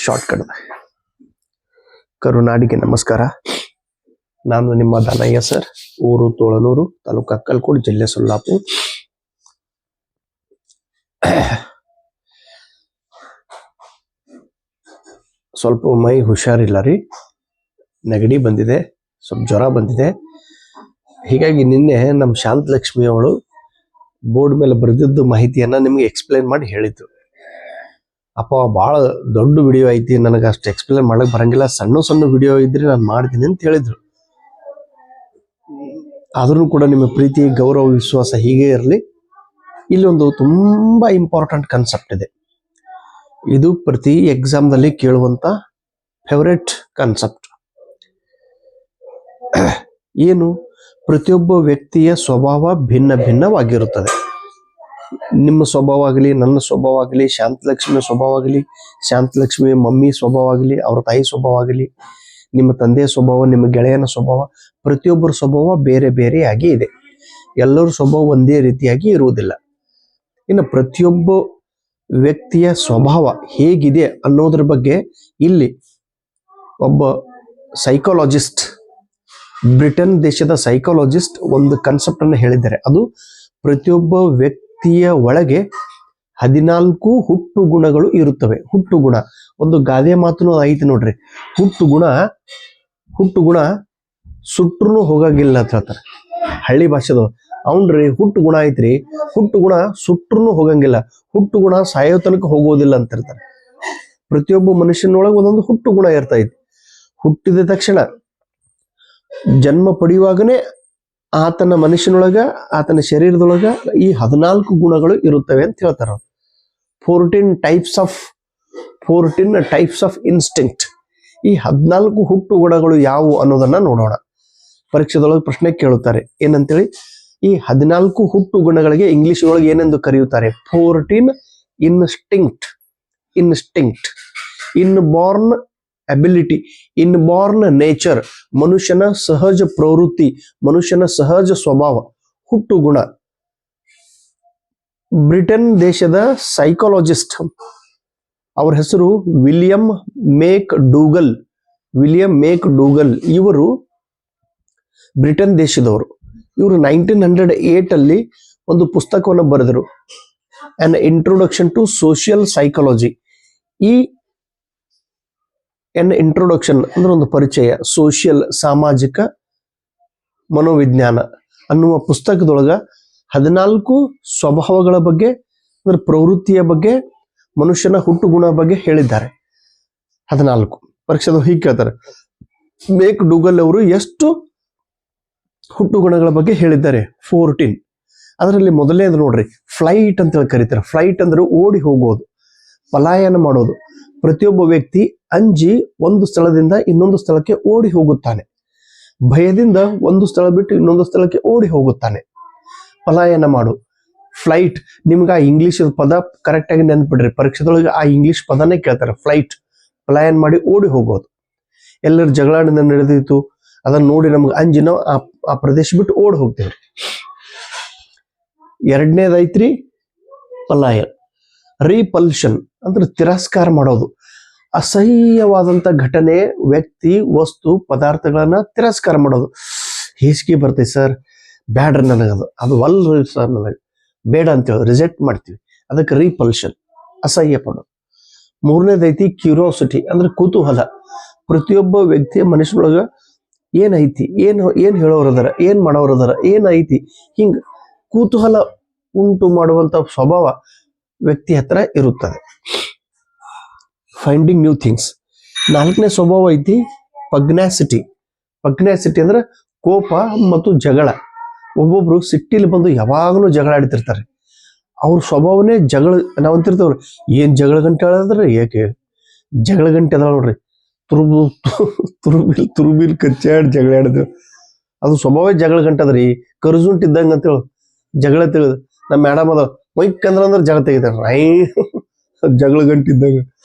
Short cut. ಕರುನಾಡಿಗೆ ನಮಸ್ಕಾರ. ನಾನು ನಿಮ್ಮ ದಾನಯ್ಯ ಸರ್, ಊರು ತೋಳನೂರು, ತಾಲೂಕು ಅಕ್ಕಲಕೋಟೆ, ಜಿಲ್ಲೆ ಸೊಲ್ಲಾಪುರ. ಸ್ವಲ್ಪ ಮೈ ಹುಷಾರಿಲ್ಲ ರೀ, ನೆಗಡಿ ಬಂದಿದೆ, ಸ್ವಲ್ಪ ಜ್ವರ ಬಂದಿದೆ. ಹೀಗಾಗಿ ನಿನ್ನೆ ನಮ್ಮ ಶಾಂತಲಕ್ಷ್ಮಿ ಅವಳು ಬೋರ್ಡ್ ಮೇಲೆ ಬರೆದಿದ್ದು ಮಾಹಿತಿಯನ್ನ ನಿಮಗೆ ಎಕ್ಸ್ಪ್ಲೇನ್ ಮಾಡಿ ಹೇಳಿದ್ರು. ಅಪ್ಪ ಭಾಳ ದೊಡ್ಡ ವಿಡಿಯೋ ಐತಿ, ನನಗೆ ಅಷ್ಟು ಎಕ್ಸ್ಪ್ಲೇನ್ ಮಾಡಕ್ ಬರಂಗಿಲ್ಲ, ಸಣ್ಣ ಸಣ್ಣ ವಿಡಿಯೋ ಇದ್ರೆ ನಾನು ಮಾಡ್ತೀನಿ ಅಂತ ಹೇಳಿದ್ರು. ಆದ್ರೂ ಕೂಡ ನಿಮ್ಮ ಪ್ರೀತಿ, ಗೌರವ, ವಿಶ್ವಾಸ ಹೀಗೆ ಇರಲಿ. ಇಲ್ಲೊಂದು ತುಂಬಾ ಇಂಪಾರ್ಟೆಂಟ್ ಕಾನ್ಸೆಪ್ಟ್ ಇದೆ. ಇದು ಪ್ರತಿ ಎಕ್ಸಾಮ್ದಲ್ಲಿ ಕೇಳುವಂತ ಫೇವರೇಟ್ ಕಾನ್ಸೆಪ್ಟ್. ಏನು? ಪ್ರತಿಯೊಬ್ಬ ವ್ಯಕ್ತಿಯ ಸ್ವಭಾವ ಭಿನ್ನ ಭಿನ್ನವಾಗಿರುತ್ತದೆ. ನಿಮ್ಮ ಸ್ವಭಾವ ಆಗಲಿ, ನನ್ನ ಸ್ವಭಾವ ಆಗಲಿ, ಶಾಂತಲಕ್ಷ್ಮಿಯ ಸ್ವಭಾವ ಆಗಲಿ, ಶಾಂತಲಕ್ಷ್ಮಿಯ ಮಮ್ಮಿ ಸ್ವಭಾವ ಆಗಲಿ, ಅವ್ರ ತಾಯಿ ಸ್ವಭಾವ ಆಗಲಿ, ನಿಮ್ಮ ತಂದೆಯ ಸ್ವಭಾವ, ನಿಮ್ಮ ಗೆಳೆಯನ ಸ್ವಭಾವ, ಪ್ರತಿಯೊಬ್ಬರ ಸ್ವಭಾವ ಬೇರೆ ಬೇರೆಯಾಗಿ ಇದೆ. ಎಲ್ಲರ ಸ್ವಭಾವ ಒಂದೇ ರೀತಿಯಾಗಿ ಇರುವುದಿಲ್ಲ. ಇನ್ನು ಪ್ರತಿಯೊಬ್ಬ ವ್ಯಕ್ತಿಯ ಸ್ವಭಾವ ಹೇಗಿದೆ ಅನ್ನೋದ್ರ ಬಗ್ಗೆ ಇಲ್ಲಿ ಒಬ್ಬ ಸೈಕಾಲಜಿಸ್ಟ್, ಬ್ರಿಟನ್ ದೇಶದ ಸೈಕಾಲಜಿಸ್ಟ್ ಒಂದು ಕಾನ್ಸೆಪ್ಟ್ ಅನ್ನು ಹೇಳಿದ್ದಾರೆ. ಅದು ಪ್ರತಿಯೊಬ್ಬ ವ್ಯಕ್ತಿಯ ಒಳಗೆ 14 ಹುಟ್ಟು ಗುಣಗಳು ಇರುತ್ತವೆ. ಹುಟ್ಟು ಗುಣ, ಒಂದು ಗಾದೆ ಮಾತನ್ನು ಐತಿ ನೋಡ್ರಿ, ಹುಟ್ಟು ಗುಣ ಸುಟ್ರು ಹೋಗಂಗಿಲ್ಲ ಅಂತ ಹೇಳ್ತಾರೆ ಹಳ್ಳಿ ಭಾಷೆದವ್ರು. ಅವ್ನ್ರಿ ಹುಟ್ಟು ಗುಣ ಐತ್ರಿ, ಹುಟ್ಟು ಗುಣ ಸುಟ್ರು ಹೋಗಂಗಿಲ್ಲ, ಹುಟ್ಟು ಗುಣ ಸಾಯೋ ತನಕ ಹೋಗೋದಿಲ್ಲ ಅಂತ ಇರ್ತಾರೆ. ಪ್ರತಿಯೊಬ್ಬ ಮನುಷ್ಯನೊಳಗೆ ಒಂದೊಂದು ಹುಟ್ಟು ಗುಣ ಇರ್ತೈತಿ. ಹುಟ್ಟಿದ ತಕ್ಷಣ ಜನ್ಮ ಪಡೆಯುವಾಗನೇ ಆತನ ಮನುಷ್ಯನೊಳಗ, ಆತನ ಶರೀರದೊಳಗ ಈ 14 ಗುಣಗಳು ಇರುತ್ತವೆ ಅಂತ ಹೇಳ್ತಾರ. 14 ಟೈಪ್ಸ್ ಆಫ್ ಇನ್ಸ್ಟಿಂಕ್ಟ್. ಈ 14 ಹುಟ್ಟು ಗುಣಗಳು ಯಾವುವು ಅನ್ನೋದನ್ನ ನೋಡೋಣ. ಪರೀಕ್ಷೆದೊಳಗೆ ಪ್ರಶ್ನೆ ಕೇಳುತ್ತಾರೆ ಏನಂತೇಳಿ. ಈ 14 ಹುಟ್ಟು ಗುಣಗಳಿಗೆ ಇಂಗ್ಲಿಷ್ ಒಳಗೆ ಏನೆಂದು ಕರೆಯುತ್ತಾರೆ? 14 instinct. Inborn ability, inborn nature, ಮನುಷ್ಯನ ಸಹಜ ಪ್ರವೃತ್ತಿ, ಮನುಷ್ಯನ ಸಹಜ ಸ್ವಭಾವ, ಹುಟ್ಟು ಗುಣ. ಬ್ರಿಟನ್ ದೇಶದ ಸೈಕಾಲಜಿಸ್ಟ್, ಅವ್ರ ಹೆಸರು ವಿಲಿಯಂ ಮೇಕ್ ಡೂಗಲ್. ಇವರು ಬ್ರಿಟನ್ ದೇಶದವರು. ಇವರು 1908 ಅಲ್ಲಿ ಒಂದು ಪುಸ್ತಕವನ್ನು ಬರೆದರು, an introduction to social psychology. ಈ ಇಂಟ್ರೊಡಕ್ಷನ್ ಅಂದ್ರೆ ಒಂದು ಪರಿಚಯ, ಸೋಷಿಯಲ್ ಸಾಮಾಜಿಕ ಮನೋವಿಜ್ಞಾನ ಅನ್ನುವ ಪುಸ್ತಕದೊಳಗ 14 ಸ್ವಭಾವಗಳ ಬಗ್ಗೆ, ಅಂದ್ರೆ ಪ್ರವೃತ್ತಿಯ ಬಗ್ಗೆ, ಮನುಷ್ಯನ ಹುಟ್ಟು ಗುಣ ಬಗ್ಗೆ ಹೇಳಿದ್ದಾರೆ. 14 ಪರೀಕ್ಷೆದು ಹೀಗೆ ಕೇಳ್ತಾರೆ, ಮೇಕ್ ಡೂಗಲ್ ಅವರು ಎಷ್ಟು ಹುಟ್ಟು ಗುಣಗಳ ಬಗ್ಗೆ ಹೇಳಿದ್ದಾರೆ? 14. ಅದರಲ್ಲಿ ಮೊದಲನೇದು ನೋಡ್ರಿ, ಫ್ಲೈಟ್ ಅಂತ ಹೇಳಿ ಕರೀತಾರೆ. ಫ್ಲೈಟ್ ಅಂದ್ರೆ ಓಡಿ ಹೋಗೋದು, ಪಲಾಯನ ಮಾಡೋದು. ಪ್ರತಿಯೊಬ್ಬ ವ್ಯಕ್ತಿ ಅಂಜಿ ಒಂದು ಸ್ಥಳದಿಂದ ಇನ್ನೊಂದು ಸ್ಥಳಕ್ಕೆ ಓಡಿ ಹೋಗುತ್ತಾನೆ. ಭಯದಿಂದ ಒಂದು ಸ್ಥಳ ಬಿಟ್ಟು ಇನ್ನೊಂದು ಸ್ಥಳಕ್ಕೆ ಓಡಿ ಹೋಗುತ್ತಾನೆ. ಪಲಾಯನ ಮಾಡು, ಫ್ಲೈಟ್. ನಿಮ್ಗೆ ಆ ಇಂಗ್ಲಿಷ್ ಪದ ಕರೆಕ್ಟ್ ಆಗಿ ನೆನ್ಪಿಡ್ರಿ, ಪರೀಕ್ಷೆದೊಳಗೆ ಆ ಇಂಗ್ಲಿಷ್ ಪದನೇ ಕೇಳ್ತಾರೆ. ಫ್ಲೈಟ್, ಪಲಾಯನ ಮಾಡಿ ಓಡಿ ಹೋಗೋದು. ಎಲ್ಲರೂ ಜಗಳಾಡಿದ ನಡೆದಿತ್ತು, ಅದನ್ನ ನೋಡಿ ನಮ್ಗೆ ಅಂಜಿ ನಾವು ಆ ಪ್ರದೇಶ ಬಿಟ್ಟು ಓಡಿ ಹೋಗ್ತೇವ್ರಿ. ಎರಡನೇದೈತ್ರಿ ಪಲಾಯನ್. ರೀಪಲ್ಷನ್ ಅಂದ್ರೆ ತಿರಸ್ಕಾರ ಮಾಡೋದು. ಅಸಹ್ಯವಾದಂತ ಘಟನೆ, ವ್ಯಕ್ತಿ, ವಸ್ತು, ಪದಾರ್ಥಗಳನ್ನ ತಿರಸ್ಕಾರ ಮಾಡೋದು. ಹೇಸಿಗೆ ಬರ್ತೈತೆ ಸರ್, ಬ್ಯಾಡ್ರಿ ನನಗದು, ಅದು ಅಲ್ರಿ ಸರ್, ನನಗೆ ಬೇಡ ಅಂತೇಳಿ ರಿಜೆಕ್ಟ್ ಮಾಡ್ತೀವಿ. ಅದಕ್ಕೆ ರೀಪಲ್ಷನ್, ಅಸಹ್ಯ ಪಡೋದು. ಮೂರನೇದೈತಿ ಕ್ಯೂರಿಯಾಸಿಟಿ ಅಂದ್ರೆ ಕುತೂಹಲ. ಪ್ರತಿಯೊಬ್ಬ ವ್ಯಕ್ತಿಯ ಮನುಷ್ಯನೊಳಗ ಏನೈತಿ, ಏನ್ ಹೇಳೋರದಾರ, ಏನ್ ಮಾಡೋರದಾರ, ಏನೈತಿ, ಹಿಂಗ ಕುತೂಹಲ ಉಂಟು ಮಾಡುವಂತ ಸ್ವಭಾವ ವ್ಯಕ್ತಿ ಹತ್ರ ಇರುತ್ತದೆ. Finding new things. 4ನೇ ಸ್ವಭಾವ ಐತಿ ಪಗ್ನಾಸಿಟಿ ಅಂದ್ರೆ ಕೋಪ ಮತ್ತು ಜಗಳ. ಒಬ್ಬೊಬ್ರು ಸಿಟ್ಟಿಲಿ ಬಂದು ಯಾವಾಗಲೂ ಜಗಳ ಆಡ್ತಿರ್ತಾರೆ. ಅವ್ರ ಸ್ವಭಾವನೇ ಜಗಳ. ನಾವು ಅಂತಿರ್ತೇವ್ರಿ, ಏನ್ ಜಗಳ ಗಂಟೆ ಹೇಳಿದ್ರೆ, ಏಕೆ ಜಗಳ ಗಂಟೆ ಅದಾವ ನೋಡ್ರಿ, ತುರುಬಿಲ್ ಕಚ್ಚಾಡ್ ಜಗಳ ಆಡಿದ್ರು. ಅದು ಸ್ವಭಾವ ಜಗಳ ಗಂಟೆ ಅದ್ರಿ. ಕರ್ಜುಂಟಿದ್ದಂಗ ಅಂತೇಳಿ ಜಗಳ ತಿಳಿದು. ನಮ್ಮ ಮೇಡಮ್ ಅದ ವೈಕ್ ಅಂದ್ರೆ ಜಗಳ ತೆಗಿತಾರ, ಜಗಳ ಗಂಟಿದ್ದಂಗ.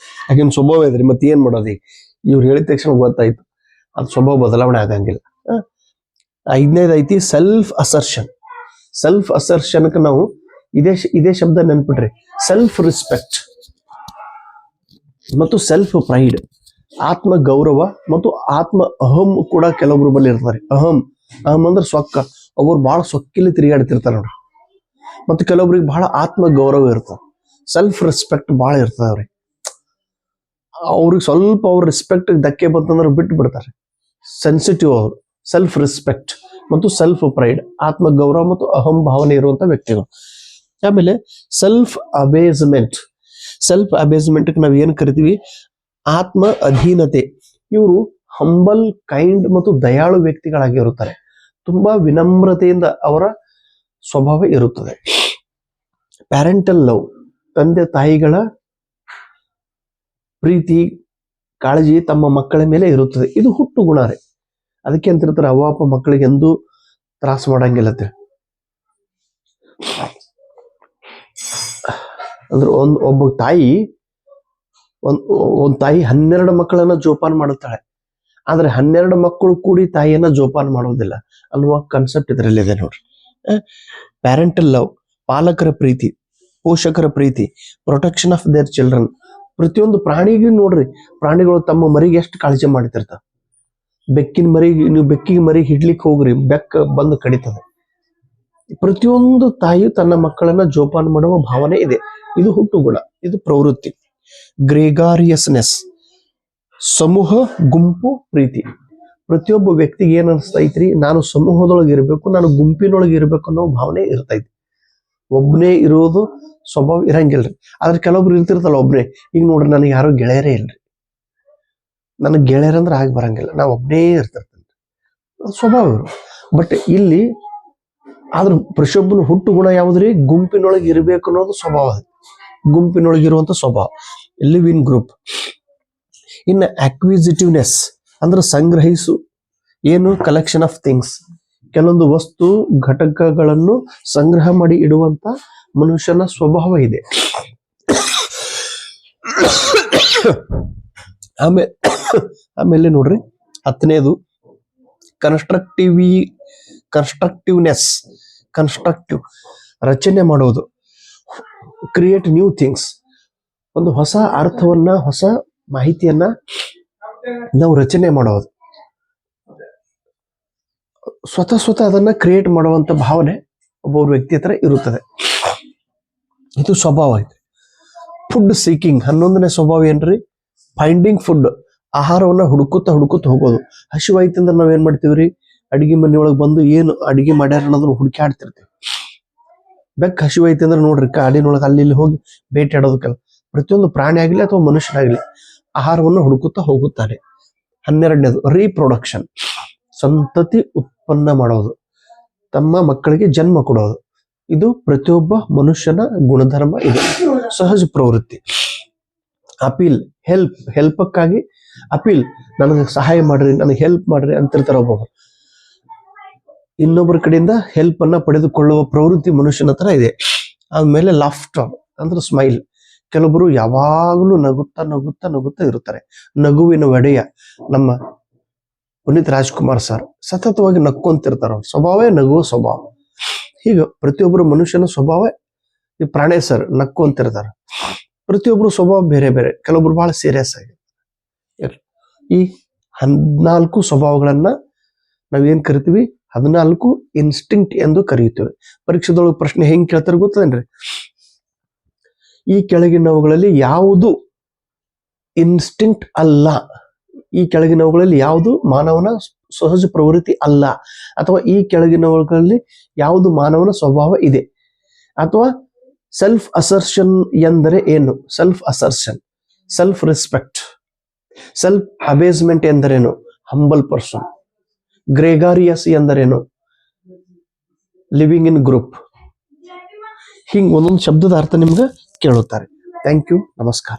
ಯಾಕೆನ್ ಸ್ವಭಾವ ಇದ್ರಿ, ಮತ್ತೆ ಏನ್ ಮಾಡೋದು? ಈಗ ಇವ್ರು ಹೇಳಿದ ತಕ್ಷಣ ಗೊತ್ತಾಯ್ತು, ಅದು ಸ್ವಭಾವ ಬದಲಾವಣೆ ಆಗಂಗಿಲ್ಲ. 5ನೇದೈತಿ ಸೆಲ್ಫ್ ಅಸರ್ಷನ್ಗೆ ನಾವು ಇದೇ ಶಬ್ದ ನೆನ್ಪಿಟ್ರಿ, ಸೆಲ್ಫ್ ರೆಸ್ಪೆಕ್ಟ್. ಮತ್ತು ಸೆಲ್ಫ್ ಪ್ರೈಡ್, ಆತ್ಮ ಗೌರವ ಮತ್ತು ಆತ್ಮ ಅಹಂ ಕೂಡ ಕೆಲವೊಬ್ರು ಬಲ್ಲಿ ಇರ್ತಾರೆ. ಅಹಂ ಅಂದ್ರೆ ಸೊಕ್ಕ, ಒಬ್ಬರು ಬಹಳ ಸೊಕ್ಕಿಲಿ ತಿರುಗಾಡ್ತಿರ್ತಾರೆ ನೋಡ್ರಿ. ಮತ್ತು ಕೆಲವೊಬ್ರಿಗೆ ಬಹಳ ಆತ್ಮ ಗೌರವ ಇರ್ತದೆ, ಸೆಲ್ಫ್ ರೆಸ್ಪೆಕ್ಟ್ ಬಹಳ ಇರ್ತದೆ ಅವ್ರಿಗೆ ಸ್ವಲ್ಪ ಅವ್ರ ರೆಸ್ಪೆಕ್ಟ್ ಧಕ್ಕೆ ಬಂತಂದ್ರೆ ಬಿಟ್ಟು ಬಿಡ್ತಾರೆ. ಸೆನ್ಸಿಟಿವ್ ಅವರು, ಸೆಲ್ಫ್ ರೆಸ್ಪೆಕ್ಟ್ ಮತ್ತು ಸೆಲ್ಫ್ ಪ್ರೈಡ್, ಆತ್ಮ ಗೌರವ ಮತ್ತು ಅಹಂ ಭಾವನೆ ಇರುವಂತ ವ್ಯಕ್ತಿಗಳು. ಆಮೇಲೆ ಸೆಲ್ಫ್ ಅಬೇಸ್ಮೆಂಟ್, ಸೆಲ್ಫ್ ಅಬೇಸ್ಮೆಂಟ್ ನಾವು ಏನು ಕರಿತೀವಿ, ಆತ್ಮ ಅಧೀನತೆ. ಇವರು ಹಂಬಲ್, ಕೈಂಡ್ ಮತ್ತು ದಯಾಳು ವ್ಯಕ್ತಿಗಳಾಗಿರುತ್ತಾರೆ. ತುಂಬಾ ವಿನಮ್ರತೆಯಿಂದ ಅವರ ಸ್ವಭಾವ ಇರುತ್ತದೆ. ಪ್ಯಾರೆಂಟಲ್ ಲವ್, ತಂದೆ ತಾಯಿಗಳ ಪ್ರೀತಿ ಕಾಳಜಿ ತಮ್ಮ ಮಕ್ಕಳ ಮೇಲೆ ಇರುತ್ತದೆ. ಇದು ಹುಟ್ಟು ಗುಣ ರೀ. ಅದಕ್ಕೆ ಅಂತಿರ್ತಾರೆ ಅವ್ವ ಅಪ್ಪ ಮಕ್ಕಳಿಗೆ ಎಂದೂ ತ್ರಾಸ ಮಾಡಂಗಿಲ್ಲತ್ತೆ. ಅಂದ್ರೆ ಒಬ್ಬ ತಾಯಿ ಒಂದ್ ತಾಯಿ 12 ಮಕ್ಕಳನ್ನ ಜೋಪಾನ ಮಾಡುತ್ತಾಳೆ, ಆದ್ರೆ 12 ಮಕ್ಕಳು ಕೂಡಿ ತಾಯಿಯನ್ನ ಜೋಪಾನ ಮಾಡೋದಿಲ್ಲ ಅನ್ನುವ ಕಾನ್ಸೆಪ್ಟ್ ಇದರಲ್ಲಿ ಇದೆ ನೋಡ್ರಿ. ಪ್ಯಾರೆಂಟಲ್ ಲವ್, ಪಾಲಕರ ಪ್ರೀತಿ, ಪೋಷಕರ ಪ್ರೀತಿ, ಪ್ರೊಟೆಕ್ಷನ್ ಆಫ್ ದೇರ್ ಚಿಲ್ಡ್ರನ್. ಪ್ರತಿಯೊಂದು ಪ್ರಾಣಿಗೂ ನೋಡ್ರಿ, ಪ್ರಾಣಿಗಳು ತಮ್ಮ ಮರಿಗೆ ಎಷ್ಟು ಕಾಳಜಿ ಮಾಡ್ತಿರ್ತಾವ. ಬೆಕ್ಕಿನ ಮರಿಗೆ, ನೀವು ಬೆಕ್ಕಿಗೆ ಮರಿಗೆ ಹಿಡ್ಲಿಕ್ಕೆ ಹೋಗ್ರಿ, ಬೆಕ್ಕ ಬಂದು ಕಡಿತದೆ. ಪ್ರತಿಯೊಂದು ತಾಯಿಯು ತನ್ನ ಮಕ್ಕಳನ್ನ ಜೋಪಾನ ಮಾಡುವ ಭಾವನೆ ಇದೆ. ಇದು ಹುಟ್ಟು ಗುಣ, ಇದು ಪ್ರವೃತ್ತಿ. ಗ್ರೇಗಾರಿಯಸ್ನೆಸ್, ಸಮೂಹ ಗುಂಪು ಪ್ರೀತಿ. ಪ್ರತಿಯೊಬ್ಬ ವ್ಯಕ್ತಿಗೆ ಏನ್ ಅನಿಸ್ತೈತ್ರಿ, ನಾನು ಸಮೂಹದೊಳಗೆ ಇರಬೇಕು, ನಾನು ಗುಂಪಿನೊಳಗೆ ಇರಬೇಕು ಅನ್ನೋ ಭಾವನೆ ಇರ್ತೈತಿ. ಒಬ್ಬನೇ ಇರೋದು ಸ್ವಭಾವ ಇರಂಗಿಲ್ರಿ. ಆದ್ರೆ ಕೆಲವೊಬ್ರು ಇರ್ತಿರ್ತಲ್ಲ ಒಬ್ನೇ. ಈಗ ನೋಡ್ರಿ, ನನಗೆ ಯಾರು ಗೆಳೆಯರೇ ಇಲ್ರಿ, ನನಗೆ ಗೆಳೆಯರಂದ್ರೆ ಆಗಿ ಬರಂಗಿಲ್ಲ, ನಾವು ಒಬ್ಬನೇ ಇರ್ತಿರ್ತೇನೆ, ಸ್ವಭಾವ ಇವರು. ಬಟ್ ಇಲ್ಲಿ ಆದ್ರೂ ಪ್ರತಿಯೊಬ್ಬನ ಹುಟ್ಟು ಗುಣ ಯಾವ್ದ್ರಿ, ಗುಂಪಿನೊಳಗೆ ಇರಬೇಕು ಅನ್ನೋದು ಸ್ವಭಾವ, ಗುಂಪಿನೊಳಗೆ ಇರುವಂತ ಸ್ವಭಾವ, ಲಿವ್ ಇನ್ ಗ್ರೂಪ್. ಇನ್ನು ಅಕ್ವಿಸಿಟಿವ್ನೆಸ್ ಅಂದ್ರೆ ಸಂಗ್ರಹಿಸು, ಏನು, ಕಲೆಕ್ಷನ್ ಆಫ್ ಥಿಂಗ್ಸ್. ಕೆಲವೊಂದು ವಸ್ತು ಘಟಕಗಳನ್ನು ಸಂಗ್ರಹ ಮಾಡಿ ಇಡುವಂತ ಮನುಷ್ಯನ ಸ್ವಭಾವ ಇದೆ. ಆಮೇಲೆ ನೋಡ್ರಿ 10ನೇದು ಕನ್ಸ್ಟ್ರಕ್ಟಿವ್ನೆಸ್, ಕನ್ಸ್ಟ್ರಕ್ಟಿವ್, ರಚನೆ ಮಾಡೋದು, ಕ್ರಿಯೇಟ್ ನ್ಯೂ ಥಿಂಗ್ಸ್. ಒಂದು ಹೊಸ ಅರ್ಥವನ್ನ, ಹೊಸ ಮಾಹಿತಿಯನ್ನ ನಾವು ರಚನೆ ಮಾಡೋದು, ಸ್ವತಃ ಅದನ್ನ ಕ್ರಿಯೇಟ್ ಮಾಡುವಂತ ಭಾವನೆ ಒಬ್ಬೊಬ್ಬ ವ್ಯಕ್ತಿ ಹತ್ರ ಇರುತ್ತದೆ. ಇದು ಸ್ವಭಾವ ಐತೆ. ಫುಡ್ ಸೀಕಿಂಗ್, 11ನೇ ಸ್ವಭಾವ ಏನ್ರಿ, ಫೈಂಡಿಂಗ್ ಫುಡ್, ಆಹಾರವನ್ನ ಹುಡುಕುತ್ತಾ ಹೋಗೋದು. ಹಸಿವಾಯ್ತು ಅಂದ್ರೆ ನಾವ್ ಏನ್ ಮಾಡ್ತೀವ್ರಿ, ಅಡಿಗೆ ಮನೆಯೊಳಗೆ ಬಂದು ಏನು ಅಡಿಗೆ ಮಾಡ್ಯಾರ ಅನ್ನೋದನ್ನ ಹುಡುಕಾಡ್ತಿರ್ತೀವಿ. ಬೆಕ್ಕ ಹಸಿವಾಯ್ತು ಅಂದ್ರೆ ನೋಡ್ರಿ, ಕಾಡಿನೊಳಗೆ ಅಲ್ಲಿ ಇಲ್ಲಿ ಹೋಗಿ ಬೇಟೆ ಆಡೋದಕ್ಕಲ್ಲ. ಪ್ರತಿಯೊಂದು ಪ್ರಾಣಿ ಆಗ್ಲಿ ಅಥವಾ ಮನುಷ್ಯನಾಗ್ಲಿ ಆಹಾರವನ್ನು ಹುಡುಕುತ್ತಾ ಹೋಗುತ್ತಾನೆ. 12ನೇದು ರೀಪ್ರೊಡಕ್ಷನ್, ಸಂತತಿ ಉತ್ಪನ್ನ ಮಾಡೋದು, ತಮ್ಮ ಮಕ್ಕಳಿಗೆ ಜನ್ಮ ಕೊಡೋದು. ಇದು ಪ್ರತಿಯೊಬ್ಬ ಮನುಷ್ಯನ ಗುಣಧರ್ಮ, ಇದು ಸಹಜ ಪ್ರವೃತ್ತಿ. ಅಪೀಲ್, ಹೆಲ್ಪಕ್ಕಾಗಿ ಅಪೀಲ್, ನನಗೆ ಸಹಾಯ ಮಾಡ್ರಿ, ನನಗೆ ಹೆಲ್ಪ್ ಮಾಡ್ರಿ ಅಂತಿರ್ತಾರ ಒಬ್ಬೊಬ್ಬರು. ಇನ್ನೊಬ್ಬರ ಕಡೆಯಿಂದ ಹೆಲ್ಪ್ ಅನ್ನ ಪಡೆದುಕೊಳ್ಳುವ ಪ್ರವೃತ್ತಿ ಮನುಷ್ಯನ ಹತ್ರ ಇದೆ. ಆದ್ಮೇಲೆ ಲಾಫ್ಟರ್ ಅಂದ್ರೆ ಸ್ಮೈಲ್. ಕೆಲವೊಬ್ಬರು ಯಾವಾಗಲೂ ನಗುತ್ತಾ ಇರುತ್ತಾರೆ. ನಗುವಿನ ಒಡೆಯ ನಮ್ಮ ಪುನೀತ್ ರಾಜ್ಕುಮಾರ್ ಸರ್ ಸತತವಾಗಿ ನಕ್ಕೊಂತಿರ್ತಾರ. ಅವ್ರ ಸ್ವಭಾವೇ ನಗುವ ಸ್ವಭಾವ. ಹೀಗೆ ಪ್ರತಿಯೊಬ್ಬರು ಮನುಷ್ಯನ ಸ್ವಭಾವ, ಈ ಪ್ರಾಣೇ ಸರ್ ನಕ್ಕೊಂತಿರ್ತಾರ. ಪ್ರತಿಯೊಬ್ಬರು ಸ್ವಭಾವ ಬೇರೆ ಬೇರೆ. ಕೆಲವೊಬ್ರು ಬಹಳ ಸೀರಿಯಸ್ ಆಗಿ. ಈ 14 ಸ್ವಭಾವಗಳನ್ನ ನಾವೇನ್ ಕರಿತೀವಿ, 14 ಇನ್ಸ್ಟಿಂಕ್ಟ್ ಎಂದು ಕರೆಯುತ್ತೇವೆ. ಪರೀಕ್ಷೆದೊಳಗೆ ಪ್ರಶ್ನೆ ಹೆಂಗ್ ಕೇಳ್ತಾರೆ ಗೊತ್ತದೇನ್ರಿ, ಈ ಕೆಳಗಿನವುಗಳಲ್ಲಿ ಯಾವುದು ಇನ್ಸ್ಟಿಂಕ್ಟ್ ಅಲ್ಲ, ಈ ಕೆಳಗಿನವುಗಳಲ್ಲಿ ಯಾವುದು ಮಾನವನ ಸಹಜ ಪ್ರವೃತ್ತಿ ಅಲ್ಲ, ಅಥವಾ ಈ ಕೆಳಗಿನವುಗಳಲ್ಲಿ ಯಾವುದು ಮಾನವನ ಸ್ವಭಾವ ಇದೆ, ಅಥವಾ ಸೆಲ್ಫ್ ಅಸರ್ಷನ್ ಎಂದರೆ ಏನು, self assertion, self respect, self abasement ಎಂದರೇನು, ಹಂಬಲ್ ಪರ್ಸನ್, ಗ್ರೇಗಾರಿಯಸ್ ಎಂದರೇನು, ಲಿವಿಂಗ್ ಇನ್ ಗ್ರೂಪ್. ಹಿಂಗ್ ಒಂದೊಂದು ಶಬ್ದದ ಅರ್ಥ ನಿಮ್ಗೆ ಕೇಳುತ್ತಾರೆ. ಥ್ಯಾಂಕ್ ಯು, ನಮಸ್ಕಾರ.